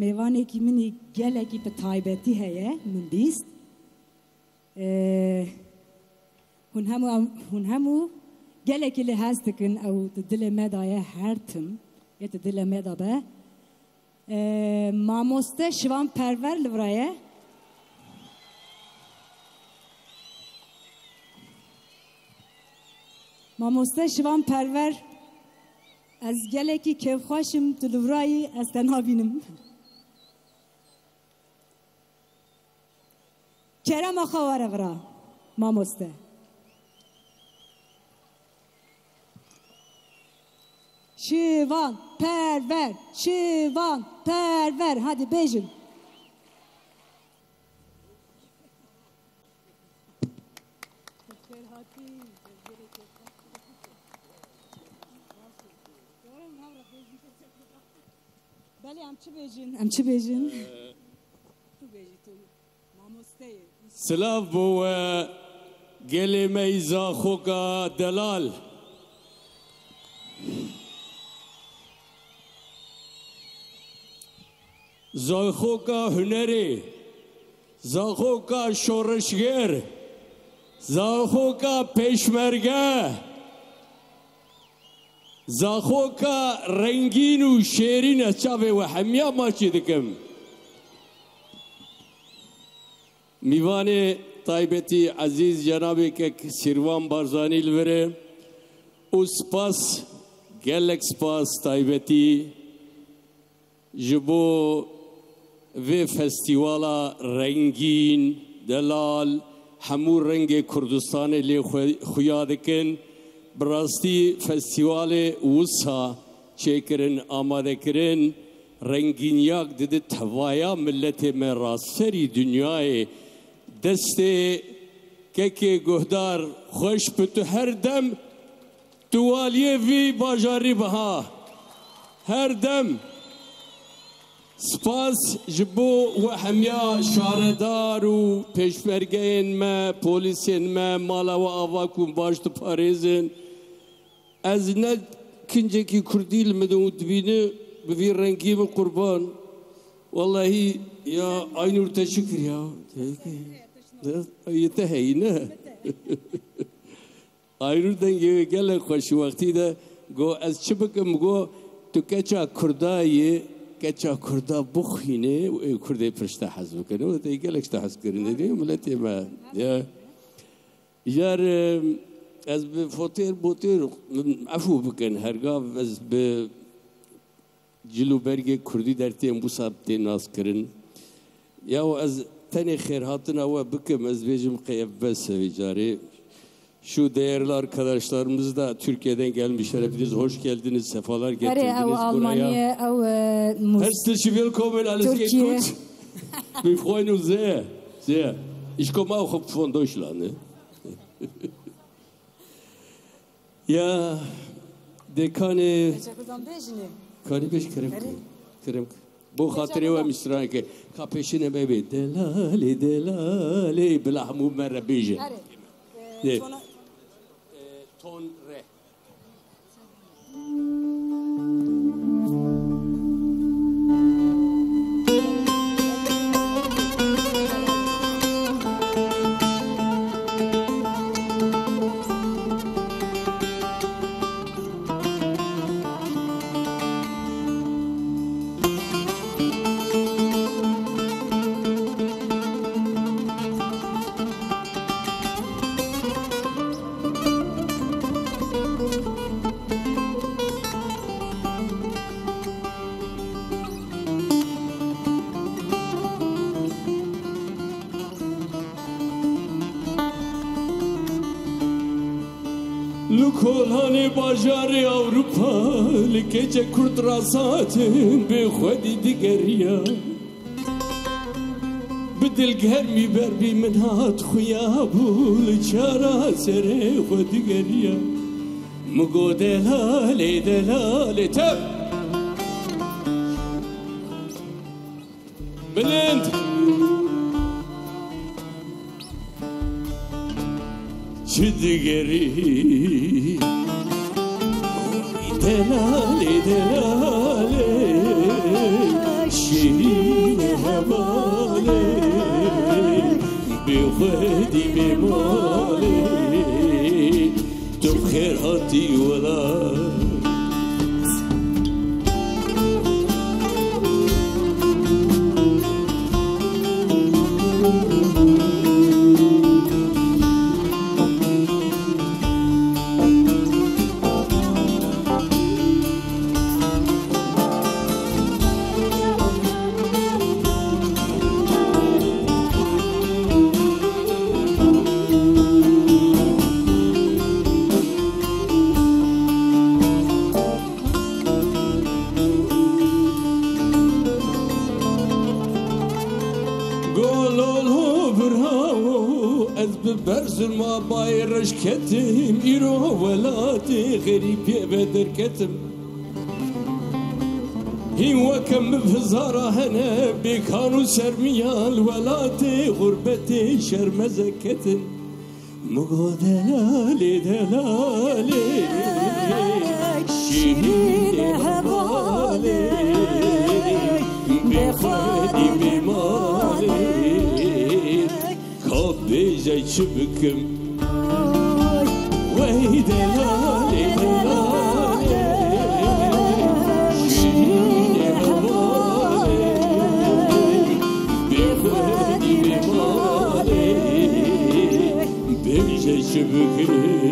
میوانێکی منی gelekî bi taybetî heye min bîst hûn hemû gelekî li hez dikin ew di dilê me de ye her tim yê di dilê me de be mamoste şivan perver li vir ye mamoste şivan perver ez gelekî kevxweşim tu li virayî ez te nabînim kerema xwe were vira mamoste şivan perver şivan perver hadi bêjin em çi bêjin Silav bu gelê me zaxoka delal zaxoka hunerê zaxoka şoreşger zaxoka pêşmerge zaxoka rengîn û şêrîn ez çavê we hemiya maçî dikim Mîvanê taybetî ezîz cenabêkek Sîrvan Barzanî li vir e û spas gelek spas taybetî ji bo vê festîvala rengîn delal hemû rengê Kurdistanê lê xuya dikin bi rastî festîvalê wisa çêkirin amadekirin rengînyak didi tevaya milletê me raserî dünyayê destê kekê guhdar xweş bi tu her dem tu waliyê vî bajarî biha her dem spas ji bo we hemiya şaredar û pêşmergeyên me polîsên me mala we ava ku baş diparêzin ez ne kincekî Kurdî li min û dibîne bi vî rengî min qurban wallahi ya Aynur teşekkür ya Yete hey ne? Aynur dengê gelek xweş wextî de got ez çi bikim got tu keça Kurdayê keça Kurda bixwînê û Kurdê pişta hez bikin û te gelek tişta hez kirin edê milletê me ya jar ez bi fotêr botêr efû bikin hergav ez bi cilûbergê Kurdî dertên wisa tê nas kirin ya ez tenê xêrhatina we bikim ez bêjim qeyef bes sevî carê şu değerli arkadaşlarımız da Türkiye'den gelmişler hepiniz hoş geldiniz sefalar getirdiniz buraya herzlich willkommen alles geht gut wir freuen uns sehr ich komme auch von Deutschland ne? ya dekane kani beş kerem bu hatırı ve misran ki kapeşine bebe delali bilahmu merbeje ton re Lukolani bajarı Avrupa Likece Kurt rasatin Bi xwedî digeriya Bi dilgermî berbî min hat xuya bû Li çara serê xwe digeriya Min got delalê tev Bilind çi digeri delale delale şiir شیرین حواله بی خودی بی ماله تو بخیر هاتی ولا برزل ما بايرش كتم إيرو ولاتي غريب يبدر كتم هو كم بفزارة هنا بكانوا سرميال ولاتي غربتي شرمزة كتم مقو دلالي دلالي شيرين هبالي بخدي بمالي بيجي شبكم وهي دلالي دلالي شيرين هوالي بخدي بمالي بيجي شبكم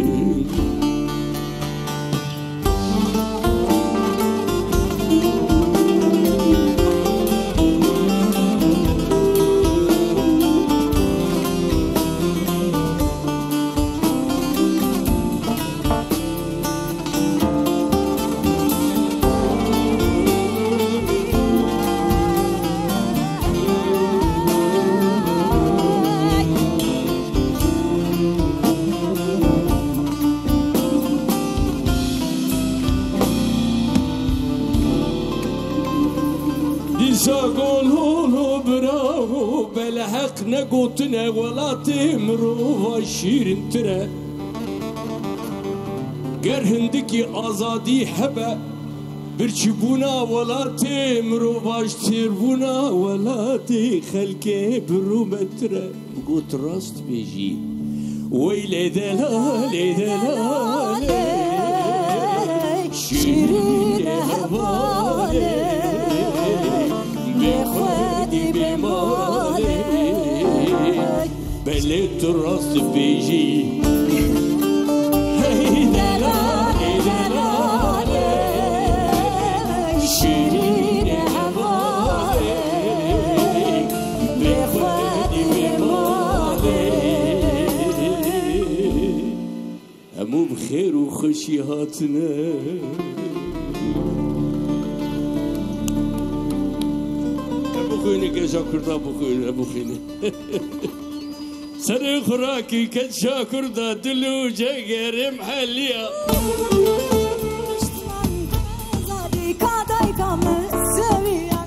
نقوتنا ولا تمروا شيرين ترى قرهندكي آزادي حبا برشبونا ولا تمروا باش تربونا ولا تخلكي برومترى قوت راست بيجي ويلي دلالي دلالي شيرين هبالي بخدي بمالي بليت الراس بيجي هي دلالي دلالي شيرين هبالي بخدي بمالي همو بخير وخشي هاتنا بخويني كشاكر دا بخويني بخويني سري خراكي كشاكر دا دلو جاكر محليا زادي كاداي كامل سويا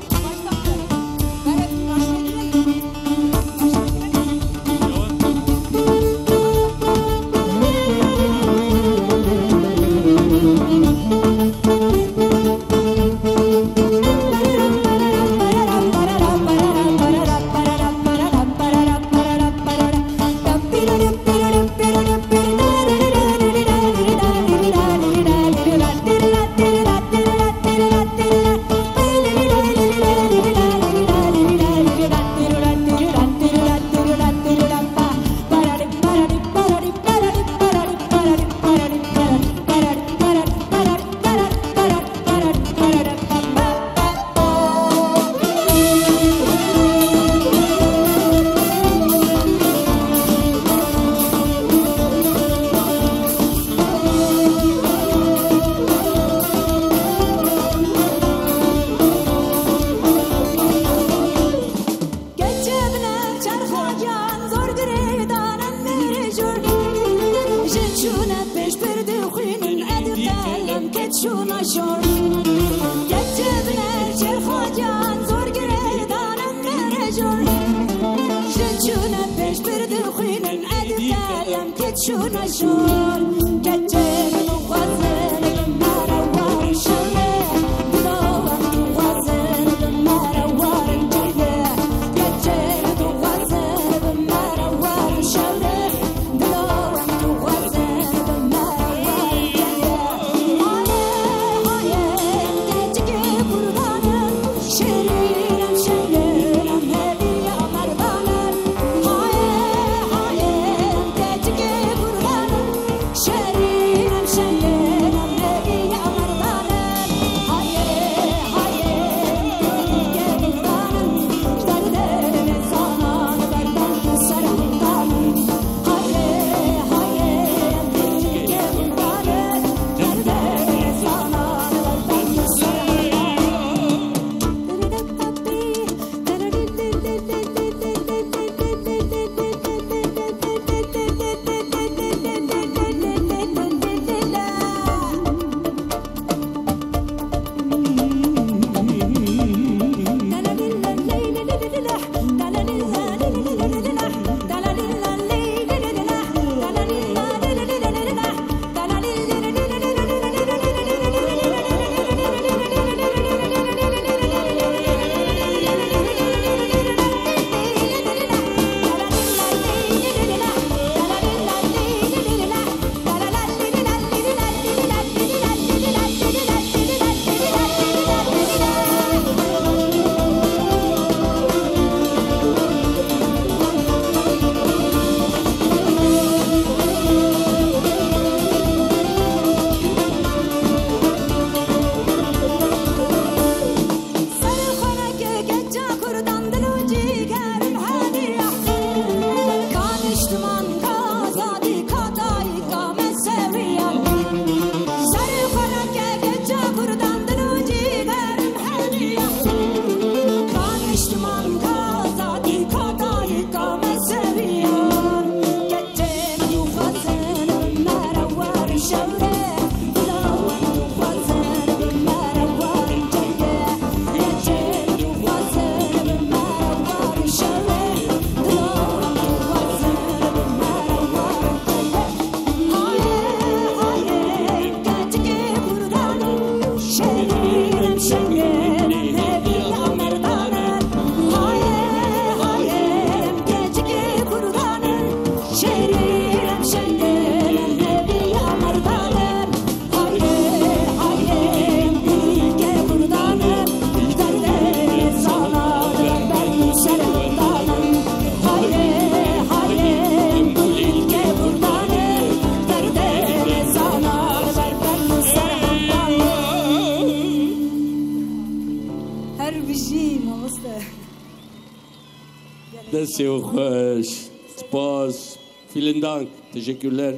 Desi hoş. Spas. Vielen Dank. Teşekkürler.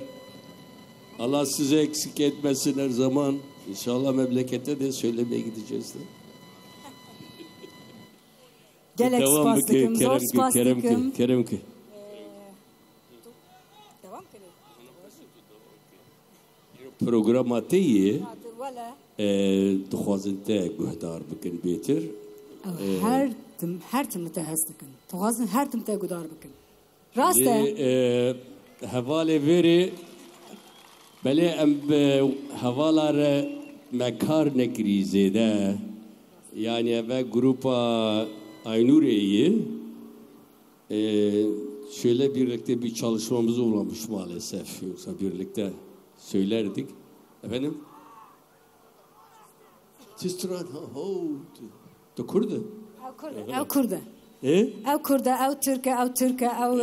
Allah sizi eksik etmesin her zaman. İnşallah memlekete de söylemeye gideceğiz de. Gelek Devam spaslıkım, ki, zor spaslıkım. Kerem ki. Devam kere. Programatiği Valla. dixwazin te guhdar bikin bêtir. Her tim te hez dikin. Tuhazin her tim te gudar bikin. Rast e. Hevalê verê belê em bi hevala re me kar nekirî zêde. Yani eve grupa Aynur'e'yi şöyle birlikte bir çalışmamız olmamış maalesef. Yoksa birlikte söylerdik. Efendim? Sistran, da Kurdu. Ev Kurda. Ev Kurda, ev Türk'e, ev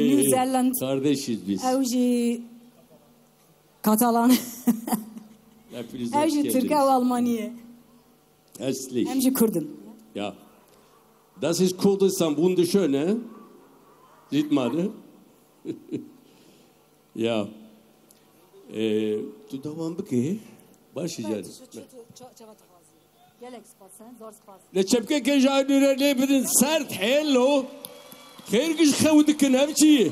New Zealand. Kardeşiz biz. Ev ji Katalan. Hepiniz Ev hoş ji Türk'e, ev geldiniz. Almanya. Herzlich. Hem ji Kurdum. Ja. Das ist Kurdistan wunderschön, ne? Sieht man, ne? Ja. Du devam bike. Başlayacağız. Gelek spatsen, zor spatsen. Ne çepke kejayı ne bedin sert hello. Khair gish khawdikin hemçi.